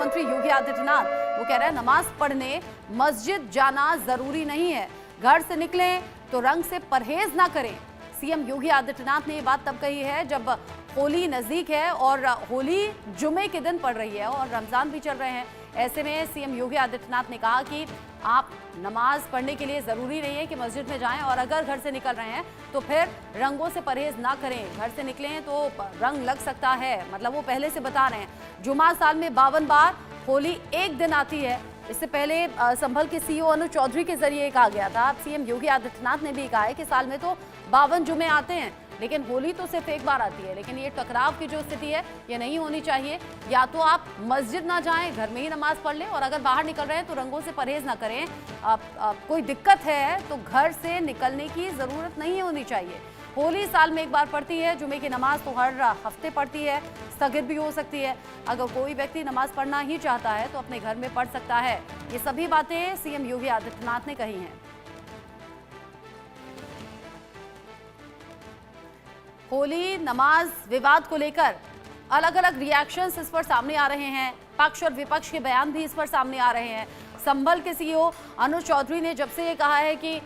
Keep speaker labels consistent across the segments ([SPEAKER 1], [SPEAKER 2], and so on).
[SPEAKER 1] मुख्यमंत्री योगी आदित्यनाथ वो कह रहे हैं नमाज पढ़ने मस्जिद जाना जरूरी नहीं है, घर से निकलें तो रंग से परहेज ना करें। सीएम योगी आदित्यनाथ ने ये बात तब कही है जब होली नजदीक है और होली जुमे के दिन पड़ रही है और रमजान भी चल रहे हैं। ऐसे में सीएम योगी आदित्यनाथ ने कहा कि आप नमाज पढ़ने के लिए जरूरी नहीं है कि मस्जिद में जाएं और अगर घर से निकल रहे हैं तो फिर रंगों से परहेज ना करें। घर से निकलें तो रंग लग सकता है, मतलब वो पहले से बता रहे हैं। जुमा साल में 52 बार, होली एक दिन आती है। इससे पहले संभल के सीईओ अनुज चौधरी के जरिए कहा गया था। अब सीएम योगी आदित्यनाथ ने भी कहा है कि साल में तो 52 जुमे आते हैं, लेकिन होली तो सिर्फ एक बार आती है। लेकिन ये टकराव की जो स्थिति है ये नहीं होनी चाहिए। या तो आप मस्जिद ना जाएं, घर में ही नमाज पढ़ लें और अगर बाहर निकल रहे हैं तो रंगों से परहेज ना करें। कोई दिक्कत है तो घर से निकलने की जरूरत नहीं होनी चाहिए। होली साल में एक बार पड़ती है, जुमे की नमाज तो हर हफ्ते पड़ती है, स्थगित भी हो सकती है। अगर कोई व्यक्ति नमाज पढ़ना ही चाहता है तो अपने घर में पढ़ सकता है। ये सभी बातें सीएम योगी आदित्यनाथ ने कही हैं। होली नमाज विवाद को लेकर अलग अलग रिएक्शंस इस पर सामने आ रहे हैं। पक्ष और विपक्ष के बयान भी इस पर सामने आ रहे हैं। संभल के सीईओ अनुज चौधरी ने जब से ये कहा है कि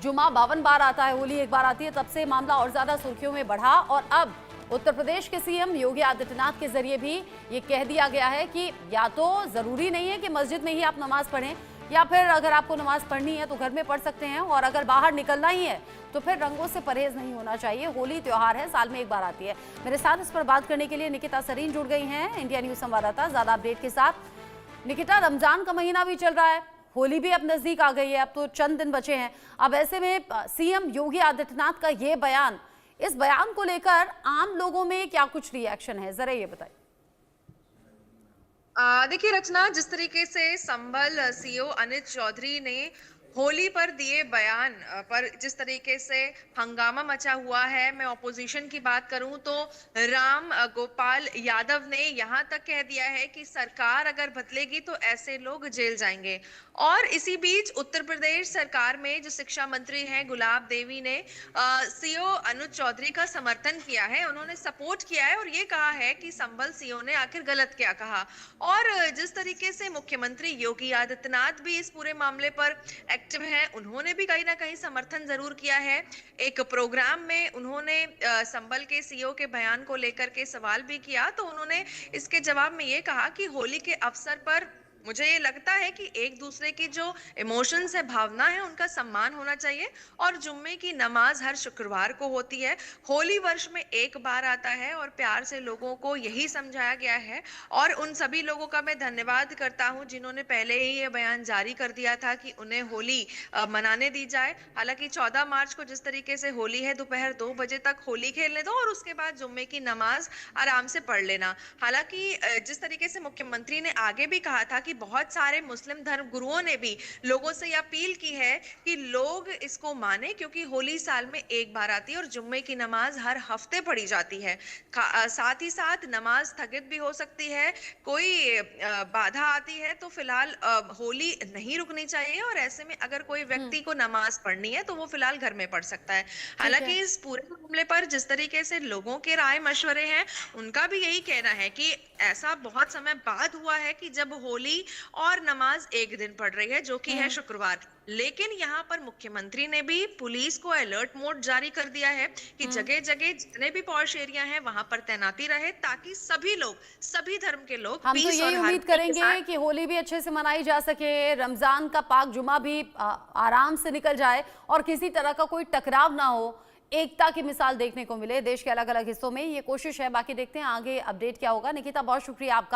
[SPEAKER 1] जुमा 52 बार आता है, होली एक बार आती है, तब से मामला और ज्यादा सुर्खियों में बढ़ा और अब उत्तर प्रदेश के सीएम योगी आदित्यनाथ के जरिए भी ये कह दिया गया है कि या तो जरूरी नहीं है कि मस्जिद में ही आप नमाज पढ़ें, या फिर अगर आपको नमाज पढ़नी है तो घर में पढ़ सकते हैं और अगर बाहर निकलना ही है तो फिर रंगों से परहेज नहीं होना चाहिए। होली त्योहार है, साल में एक बार आती है। मेरे साथ इस पर बात करने के लिए निकिता सरीन जुड़ गई हैं, इंडिया न्यूज संवाददाता, ज्यादा अपडेट के साथ। निकिता, रमजान का महीना भी चल रहा है, होली भी अब नजदीक आ गई है, अब तो चंद दिन बचे हैं। अब ऐसे में सीएम योगी आदित्यनाथ का ये बयान, इस बयान को लेकर आम लोगों में क्या कुछ रिएक्शन है, जरा ये बताइए।
[SPEAKER 2] देखिए रचना, जिस तरीके से संभल सीईओ अनुज चौधरी ने होली पर दिए बयान पर जिस तरीके से हंगामा मचा हुआ है, मैं ऑपोजिशन की बात करूं तो राम गोपाल यादव ने यहां तक कह दिया है कि सरकार अगर बदलेगी तो ऐसे लोग जेल जाएंगे। और इसी बीच उत्तर प्रदेश सरकार में जो शिक्षा मंत्री हैं गुलाब देवी ने सीईओ अनुज चौधरी का समर्थन किया है, उन्होंने सपोर्ट किया है और ये कहा है कि संभल सीईओ ने आखिर गलत क्या कहा। और जिस तरीके से मुख्यमंत्री योगी आदित्यनाथ भी इस पूरे मामले पर एक्टिव हैं, उन्होंने भी कहीं ना कहीं समर्थन जरूर किया है। एक प्रोग्राम में उन्होंने संभल के सीईओ के बयान को लेकर के सवाल भी किया, तो उन्होंने इसके जवाब में ये कहा कि होली के अवसर पर मुझे ये लगता है कि एक दूसरे की जो इमोशंस है, भावना है, उनका सम्मान होना चाहिए। और जुम्मे की नमाज हर शुक्रवार को होती है, होली वर्ष में एक बार आता है और प्यार से लोगों को यही समझाया गया है। और उन सभी लोगों का मैं धन्यवाद करता हूं जिन्होंने पहले ही ये बयान जारी कर दिया था कि उन्हें होली मनाने दी जाए। हालांकि 14 मार्च को जिस तरीके से होली है, दोपहर 2 बजे तक होली खेलने दो और उसके बाद जुम्मे की नमाज आराम से पढ़ लेना। हालांकि जिस तरीके से मुख्यमंत्री ने आगे भी कहा था कि बहुत सारे मुस्लिम धर्म गुरुओं ने भी लोगों से यह अपील की है कि लोग इसको माने, क्योंकि होली साल में एक बार आती है और जुम्मे की नमाज हर हफ्ते पढ़ी जाती है। साथ ही साथ नमाज स्थगित भी हो सकती है, कोई बाधा आती है तो फिलहाल होली नहीं रुकनी चाहिए और ऐसे में अगर कोई व्यक्ति को नमाज पढ़नी है तो वो फिलहाल घर में पढ़ सकता है। हालांकि इस पूरे मामले पर जिस तरीके से लोगों के राय मशवरे हैं, उनका भी यही कहना है कि ऐसा बहुत समय बाद हुआ है कि जब होली और नमाज एक दिन पड़ रही है, जो कि है शुक्रवार। लेकिन यहाँ पर मुख्यमंत्री ने भी पुलिस को अलर्ट मोड जारी कर दिया है कि जगह जगह जितने भी पॉश एरिया हैं वहां पर तैनाती रहे, ताकि सभी लोग, सभी धर्म के लोग
[SPEAKER 1] हम तो यही उम्मीद करेंगे कि होली भी अच्छे से मनाई जा सके, रमजान का पाक जुमा भी आराम से निकल जाए और किसी तरह का कोई टकराव ना हो, एकता की मिसाल देखने को मिले देश के अलग अलग हिस्सों में। ये कोशिश है, बाकी देखते हैं आगे अपडेट क्या होगा। निकिता, बहुत शुक्रिया आपका।